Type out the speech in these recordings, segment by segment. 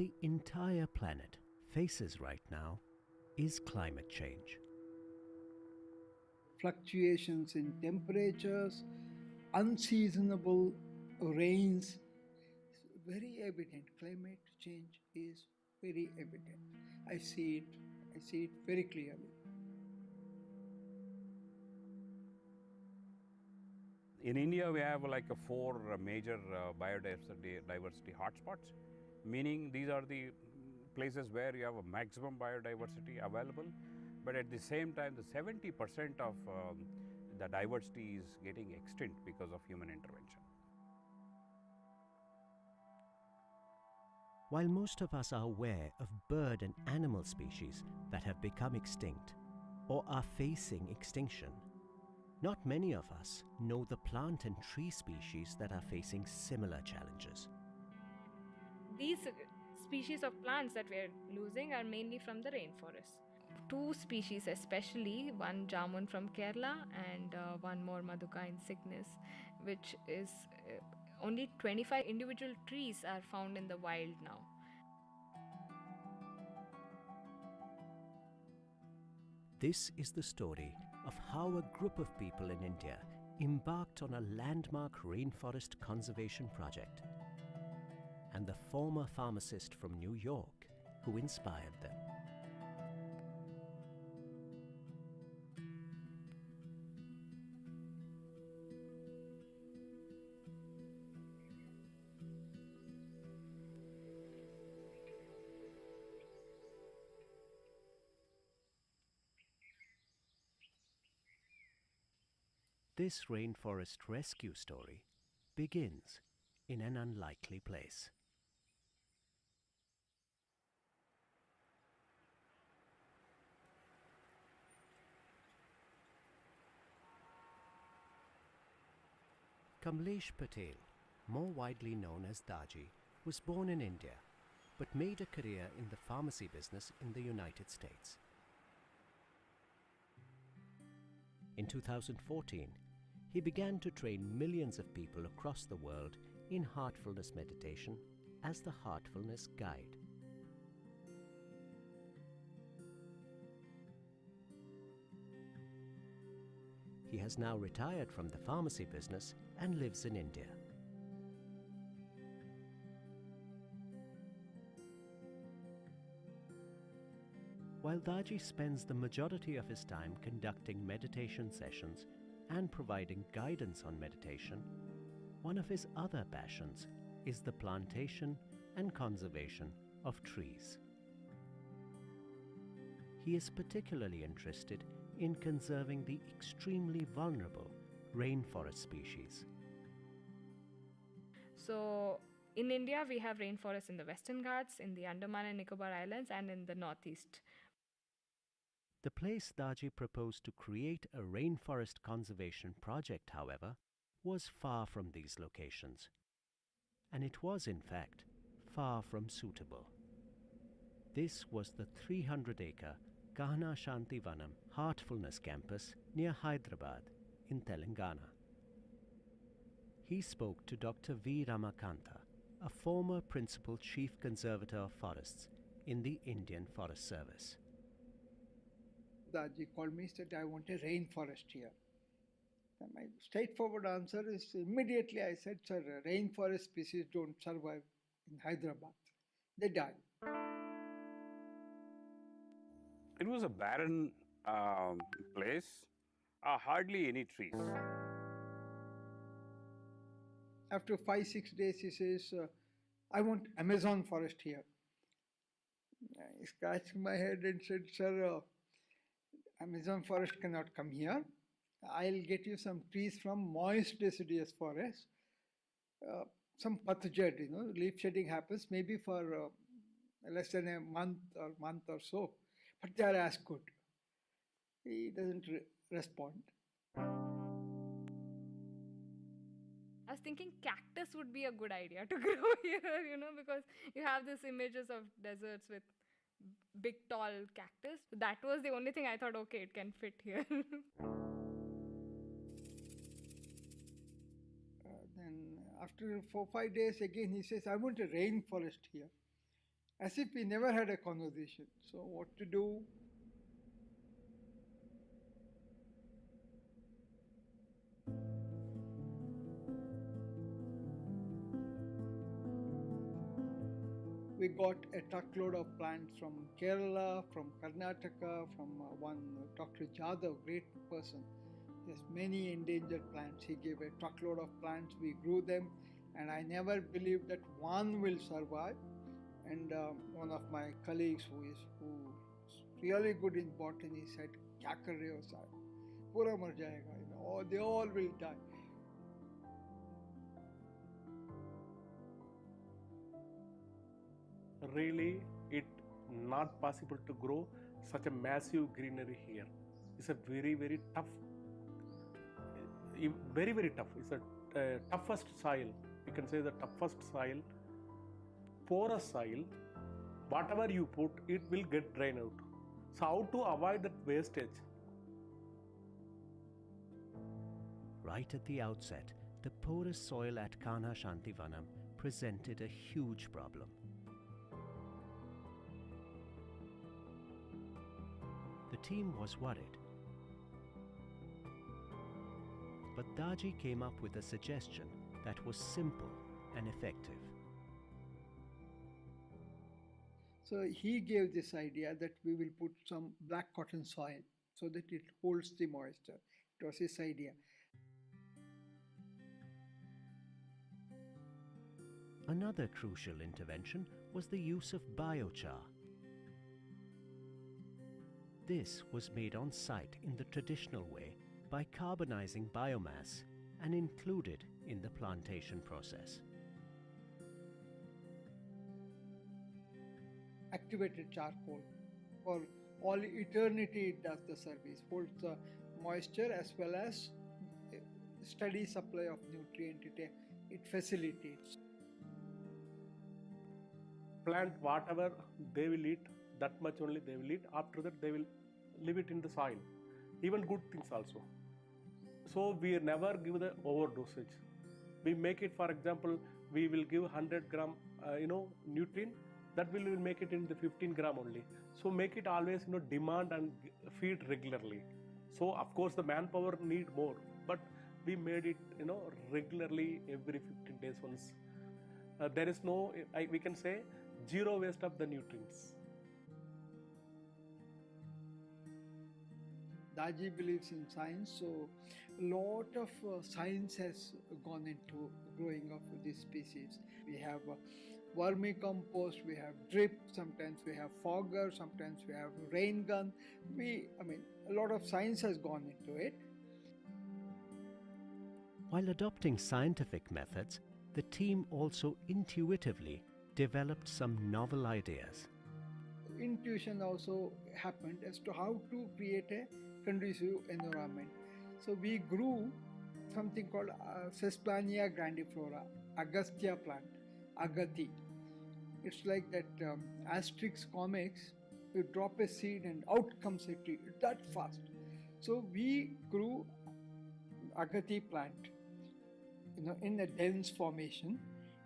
the entire planet faces right now is climate change. Fluctuations in temperatures, unseasonable rains, very evident. Climate change is very evident. I see it very clearly. In India, we have like four major biodiversity hotspots, meaning these are the places where you have a maximum biodiversity available, but at the same time, the 70% of the diversity is getting extinct because of human intervention. While most of us are aware of bird and animal species that have become extinct or are facing extinction, not many of us know the plant and tree species that are facing similar challenges. These species of plants that we're losing are mainly from the rainforest. Two species especially, one jamun from Kerala and one more Maduka in Cygnus, which is only 25 individual trees are found in the wild now. This is the story of how a group of people in India embarked on a landmark rainforest conservation project, and the former pharmacist from New York who inspired them. This rainforest rescue story begins in an unlikely place. Kamlesh Patel, more widely known as Daji, was born in India but made a career in the pharmacy business in the United States. In 2014, he began to train millions of people across the world in heartfulness meditation as the Heartfulness Guide. He has now retired from the pharmacy business and lives in India. While Daji spends the majority of his time conducting meditation sessions and providing guidance on meditation, one of his other passions is the plantation and conservation of trees. He is particularly interested in conserving the extremely vulnerable rainforest species. So, in India, we have rainforests in the Western Ghats, in the Andaman and Nicobar Islands, and in the Northeast. The place Daji proposed to create a rainforest conservation project, however, was far from these locations. And it was, in fact, far from suitable. This was the 300-acre Kahana Shantivanam Heartfulness Campus near Hyderabad in Telangana. He spoke to Dr. V. Ramakanta, a former Principal Chief Conservator of Forests in the Indian Forest Service. Daji called me and said, I want a rainforest here. And my straightforward answer is immediately I said, sir, rainforest species don't survive in Hyderabad. They die. It was a barren place, hardly any trees. After 5-6 days, he says, I want Amazon forest here. I scratched my head and said, sir, Amazon forest cannot come here. I'll get you some trees from moist deciduous forest. Some pathogen, leaf shedding happens maybe for less than a month or so. But they are as good. He doesn't respond. I was thinking cactus would be a good idea to grow here, because you have these images of deserts with big tall cactus. That was the only thing I thought, okay, it can fit here. Then after 4-5 days again he says, I want a rainforest here. as if we never had a conversation. So what to do? We got a truckload of plants from Kerala, from Karnataka, from one Dr. Jadhav, great person. He has many endangered plants. He gave a truckload of plants. We grew them, and I never believed that one will survive. And one of my colleagues who's really good in botany said, "Kya kar rahe ho sahib? Pura mar jayega. They all will die." Really, it not possible to grow such a massive greenery here. It's a very, very tough, very, very tough. It's a toughest soil. You can say the toughest soil, porous soil. Whatever you put, it will get drained out. So how to avoid that wastage? Right at the outset, the porous soil at Kanha Shantivanam presented a huge problem. The team was worried. But Daji came up with a suggestion that was simple and effective. So he gave this idea that we will put some black cotton soil so that it holds the moisture. It was his idea. Another crucial intervention was the use of biochar. This was made on site in the traditional way by carbonizing biomass and included in the plantation process. Activated charcoal. For all eternity it does the service, holds the moisture as well as steady supply of nutrient. It facilitates. Plant whatever they will eat, that much only they will eat. After that they will leave it in the soil. Even good things also. So we never give the overdosage. We make it, for example, we will give 100 gram nutrient, that will make it in the 15 gram only. So make it always demand and feed regularly. So of course the manpower need more, but we made it regularly every 15 days once. There is no, we can say, zero waste of the nutrients. Daji believes in science, so a lot of science has gone into growing of these species. We have vermicompost, we have drip, sometimes we have fogger, sometimes we have rain gun. A lot of science has gone into it. While adopting scientific methods, the team also intuitively developed some novel ideas. Intuition also happened as to how to create a conducive environment. So we grew something called Sesbania grandiflora, Agastya plant, Agati. It's like that Asterix comics, you drop a seed and out comes a tree, that fast. So we grew Agati plant in a dense formation.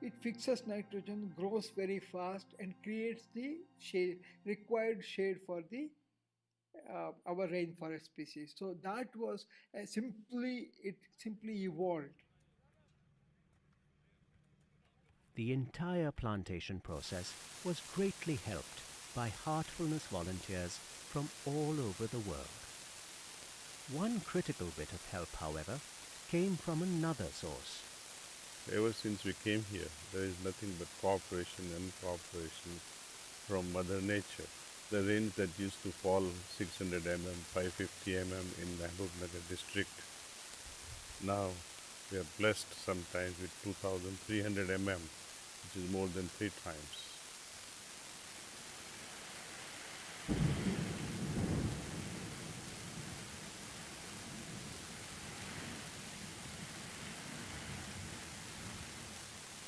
It fixes nitrogen, grows very fast, and creates the required shade for the our rainforest species. So that was it simply evolved. The entire plantation process was greatly helped by Heartfulness volunteers from all over the world. One critical bit of help, however, came from another source. Ever since we came here, there is nothing but cooperation and cooperation from Mother Nature. The rains that used to fall 600 mm, 550 mm in Mahbubnagar district, now we are blessed sometimes with 2300 mm, which is more than 3 times.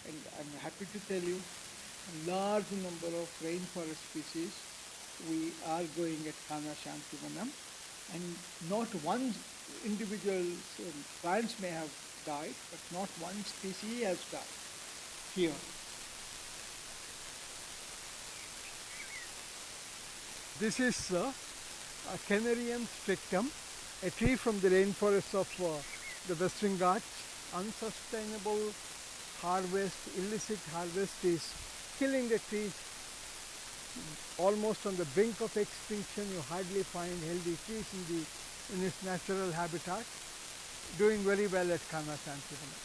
And I'm happy to tell you, a large number of rainforest species we are growing at Kanha Shantivanam, and not one individual plants may have died, but not one species has died here. This is a Canarium strictum, a tree from the rainforest of the Western Ghats. Unsustainable harvest, illicit harvest is killing the trees almost on the brink of extinction. You hardly find healthy trees in its natural habitat. Doing very well at Kana Shantivanam.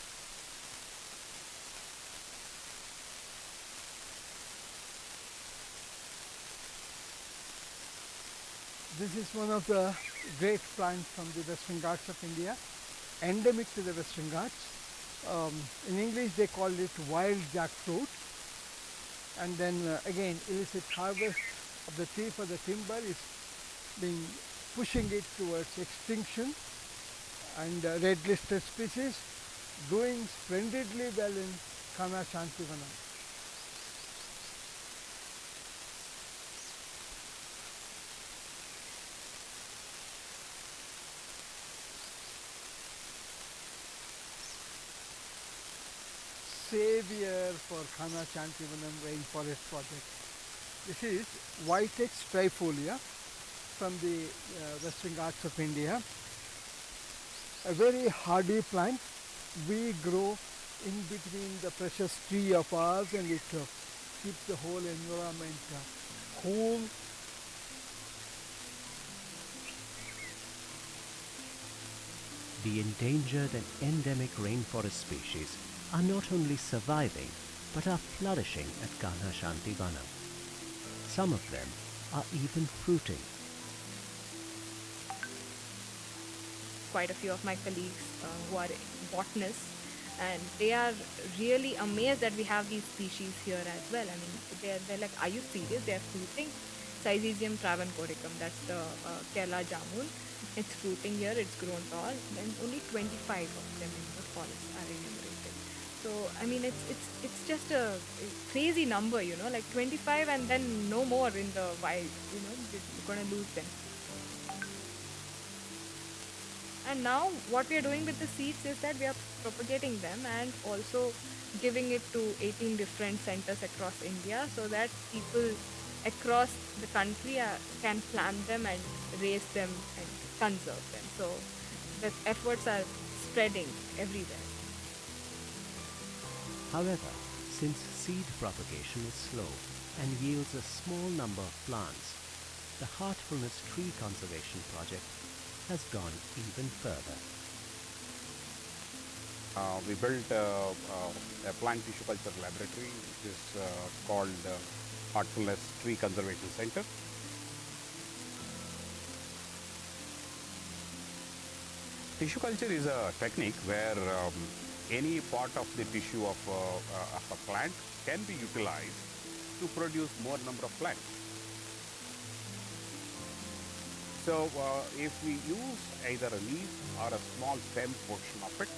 This is one of the great plants from the Western Ghats of India, endemic to the Western Ghats. In English they call it wild jackfruit. And then again, illicit harvest of the tree for the timber is being pushing it towards extinction, and red listed species doing splendidly well in Kana Shantivanam. Savior for Kana Shantivanam rainforest project. This is Whitex trifolia from the Western Ghats of India. A very hardy plant. We grow in between the precious tree of ours, and it keeps the whole environment cool. The endangered and endemic rainforest species are not only surviving but are flourishing at Kana Shantivanam. Some of them are even fruiting. Quite a few of my colleagues who are botanists, and they are really amazed that we have these species here as well. I mean, they're like, are you serious? They're fruiting. Syzygium travancoricum, that's the Kerala jamun. It's fruiting here, it's grown tall, and only 25 of them in the forest are enumerated. So, I mean, it's just a crazy number, you know, like 25 and then no more in the wild, you know, you're going to lose them. And now what we are doing with the seeds is that we are propagating them and also giving it to 18 different centers across India, so that people across the country can plant them and raise them and conserve them. So the efforts are spreading everywhere. However, since seed propagation is slow and yields a small number of plants, the Heartfulness Tree Conservation Project has gone even further. We built a plant tissue culture laboratory, which is called Heartfulness Tree Conservation Center. Tissue culture is a technique where any part of the tissue of a plant can be utilized to produce more number of plants. So if we use either a leaf or a small stem portion of it,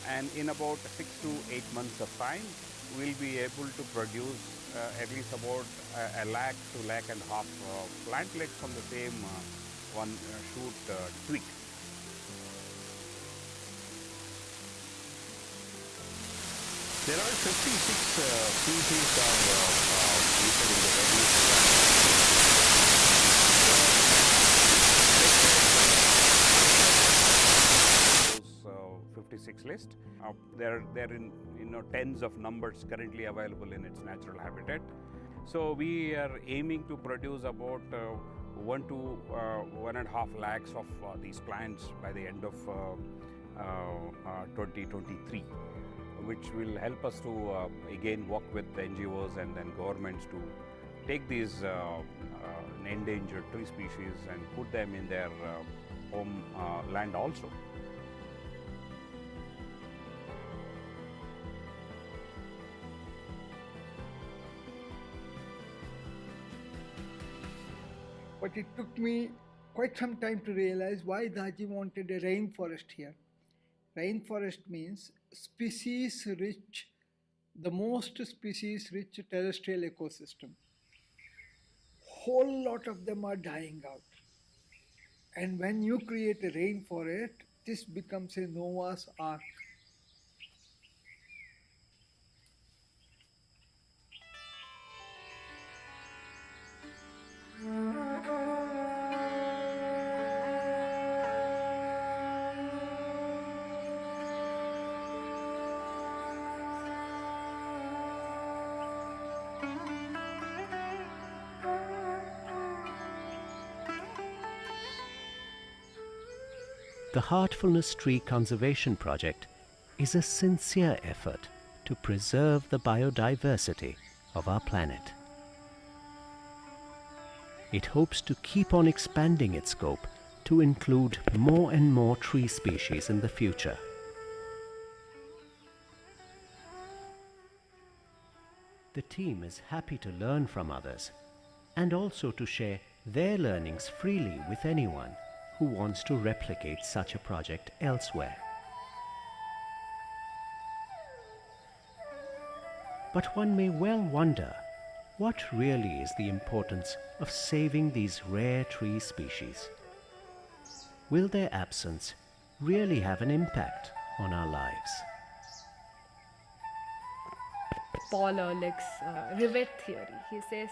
and in about 6 to 8 months of time, we'll be able to produce at least about a lakh to lakh and a half plantlets from the same one shoot twig. There are 56 species of listed in the Those 56 list. They're in tens of numbers currently available in its natural habitat. So we are aiming to produce about 1 to 1.5 lakhs of these plants by the end of 2023. Which will help us to again work with the NGOs and then governments to take these endangered tree species and put them in their home land also. But it took me quite some time to realize why Daji wanted a rainforest here. Rainforest means species rich, the most species rich terrestrial ecosystem. Whole lot of them are dying out. And when you create a rainforest, this becomes a Noah's Ark. the Heartfulness Tree Conservation Project is a sincere effort to preserve the biodiversity of our planet. It hopes to keep on expanding its scope to include more and more tree species in the future. The team is happy to learn from others and also to share their learnings freely with anyone who wants to replicate such a project elsewhere. But one may well wonder, what really is the importance of saving these rare tree species? Will their absence really have an impact on our lives? Paul Ehrlich's rivet theory. He says